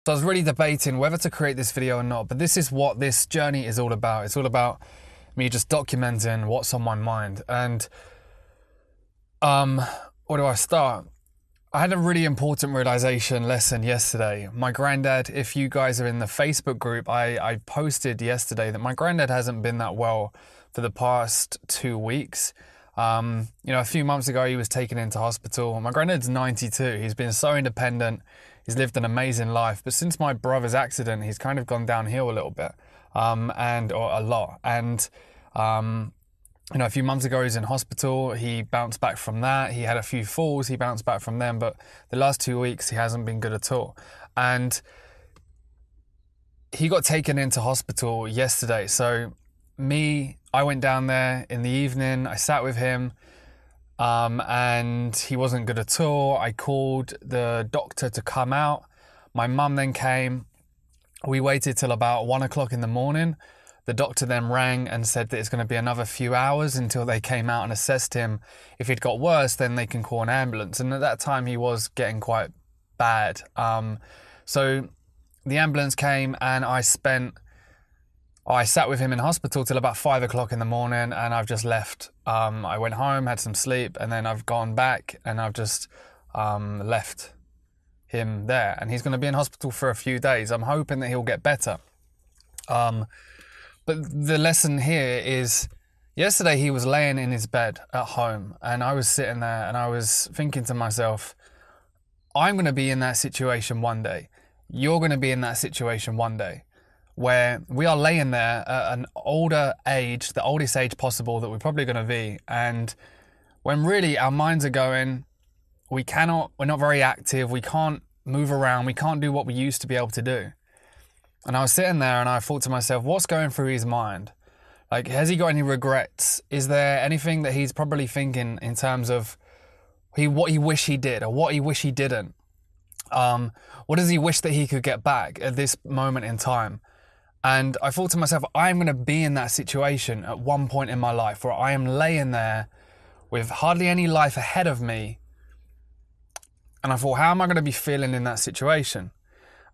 So I was really debating whether to create this video or not, but this is what this journey is all about. It's all about me just documenting what's on my mind. And where do I start? I had a really important realization lesson yesterday. My granddad, if you guys are in the Facebook group, I posted yesterday that my granddad hasn't been that well for the past 2 weeks. A few months ago he was taken into hospital. My granddad's 92. He's been so independent. He's lived an amazing life. But since my brother's accident, he's kind of gone downhill a little bit, or a lot. And a few months ago he was in hospital. He bounced back from that. He had a few falls. He bounced back from them. But the last 2 weeks he hasn't been good at all. And he got taken into hospital yesterday. So I went down there in the evening. I sat with him. And he wasn't good at all. I called the doctor to come out. My mum then came. We waited till about 1 o'clock in the morning. The doctor then rang and said that it's going to be another few hours until they came out and assessed him. If it got worse, then they can call an ambulance. And at that time, he was getting quite bad. So the ambulance came and I sat with him in hospital till about 5 o'clock in the morning, and I've just left. I went home, had some sleep, and then I've gone back and I've just left him there. And he's going to be in hospital for a few days. I'm hoping that he'll get better. But the lesson here is, yesterday he was laying in his bed at home, and I was sitting there and I was thinking to myself, I'm going to be in that situation one day. You're going to be in that situation one day, where we are laying there at an older age, the oldest age possible that we're probably going to be. And when really our minds are going, we're not very active, we can't move around, we can't do what we used to be able to do. And I was sitting there and I thought to myself, what's going through his mind? Like, has he got any regrets? Is there anything that he's probably thinking in terms of what he wish he did or what he wish he didn't? What does he wish that he could get back at this moment in time? And I thought to myself, I'm going to be in that situation at one point in my life where I am laying there with hardly any life ahead of me. And I thought, how am I going to be feeling in that situation?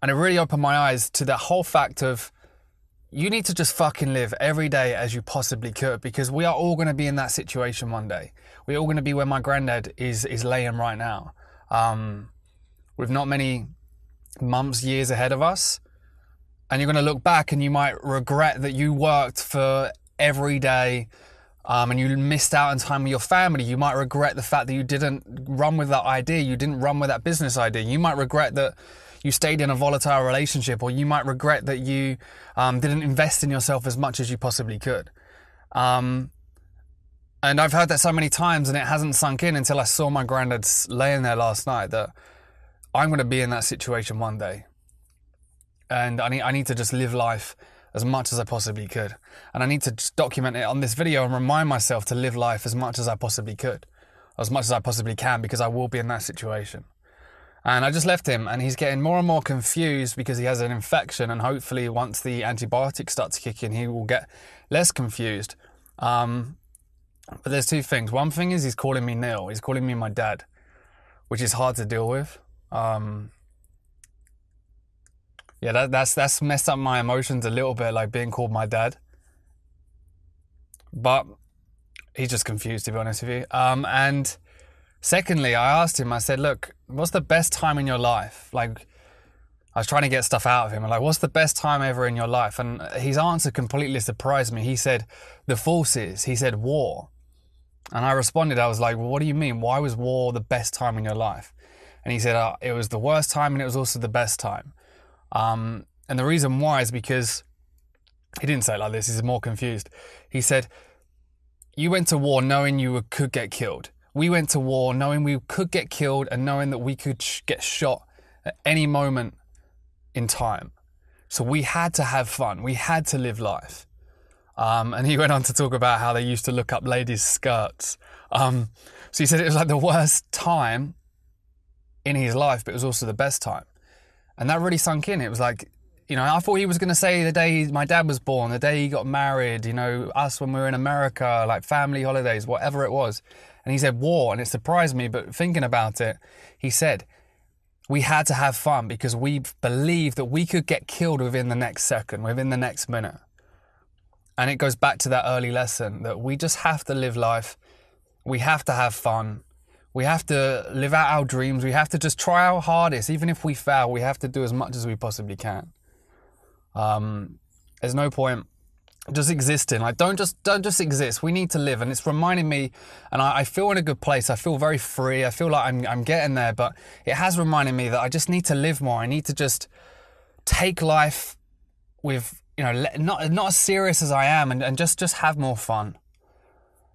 And it really opened my eyes to the whole fact of, you need to just fucking live every day as you possibly could, because we are all going to be in that situation one day. We're all going to be where my granddad is laying right now. With not many months, years ahead of us. And you're going to look back and you might regret that you worked for every day and you missed out on time with your family. You might regret the fact that you didn't run with that idea. You didn't run with that business idea. You might regret that you stayed in a volatile relationship, or you might regret that you didn't invest in yourself as much as you possibly could. And I've heard that so many times and it hasn't sunk in until I saw my granddad laying there last night, that I'm going to be in that situation one day. And I need to just live life as much as I possibly could. And I need to just document it on this video and remind myself to live life as much as I possibly could, as much as I possibly can, because I will be in that situation. And I just left him, and he's getting more and more confused because he has an infection, and hopefully once the antibiotics start to kick in, he will get less confused. But there's two things. One thing is he's calling me Neil. He's calling me my dad, which is hard to deal with. Yeah, that's messed up my emotions a little bit, like being called my dad. But he's just confused, to be honest with you. And secondly, I asked him, I said, look, what's the best time in your life? Like, I was trying to get stuff out of him. I'm like, what's the best time ever in your life? And his answer completely surprised me. He said, the forces. He said, war. And I responded, I was like, well, what do you mean? Why was war the best time in your life? And he said, it was the worst time and it was also the best time. And the reason why is because, he didn't say it like this, he's more confused. He said, you went to war knowing you could get killed. We went to war knowing we could get killed and knowing that we could get shot at any moment in time. So we had to have fun. We had to live life. And he went on to talk about how they used to look up ladies' skirts. So he said it was like the worst time in his life, but it was also the best time. And that really sunk in. It was like, I thought he was going to say the day my dad was born, the day he got married, us when we were in America, like family holidays, whatever it was. And he said war, and it surprised me. But thinking about it, he said, we had to have fun because we believed that we could get killed within the next second, within the next minute. And it goes back to that early lesson that we just have to live life. We have to have fun. We have to live out our dreams. We have to just try our hardest. Even if we fail, we have to do as much as we possibly can. There's no point just existing. Like, don't just exist. We need to live. And it's reminding me, and I feel in a good place. I feel very free. I feel like I'm getting there, but it has reminded me that I just need to live more. I need to just take life with, not as serious as I am, and just have more fun.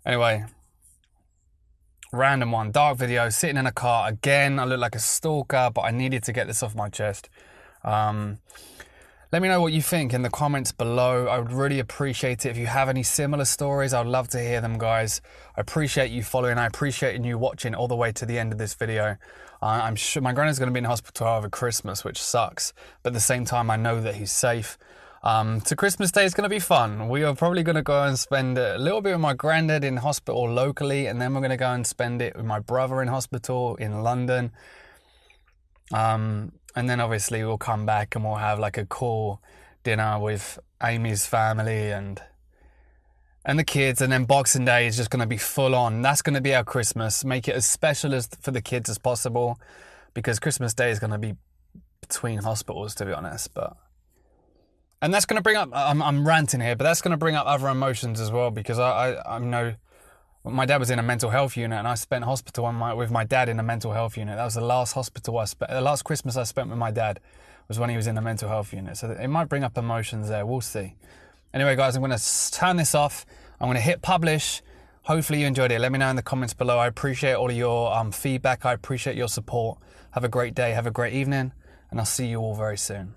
Anyway, random one, dark video, sitting in a car again. I look like a stalker, but I needed to get this off my chest. Let me know what you think in the comments below. I would really appreciate it. If you have any similar stories, I'd love to hear them, guys. I appreciate you following. I appreciate you watching all the way to the end of this video. I'm sure my granddad's going to be in hospital over Christmas, which sucks. But at the same time, I know that he's safe. So Christmas Day is going to be fun. We are probably going to go and spend a little bit with my granddad in hospital locally, and then we're going to go and spend it with my brother in hospital in London. And then obviously we'll come back and we'll have like a cool dinner with Amy's family and the kids. And then Boxing Day is just going to be full on. That's going to be our Christmas. Make it as special for the kids as possible, because Christmas Day is going to be between hospitals, to be honest. And that's going to bring up, I'm ranting here, but that's going to bring up other emotions as well, because I know my dad was in a mental health unit, and I spent hospital with my dad in a mental health unit. That was the last the last Christmas I spent with my dad was when he was in a mental health unit. So it might bring up emotions there. We'll see. Anyway, guys, I'm going to turn this off. I'm going to hit publish. Hopefully you enjoyed it. Let me know in the comments below. I appreciate all of your feedback. I appreciate your support. Have a great day. Have a great evening. And I'll see you all very soon.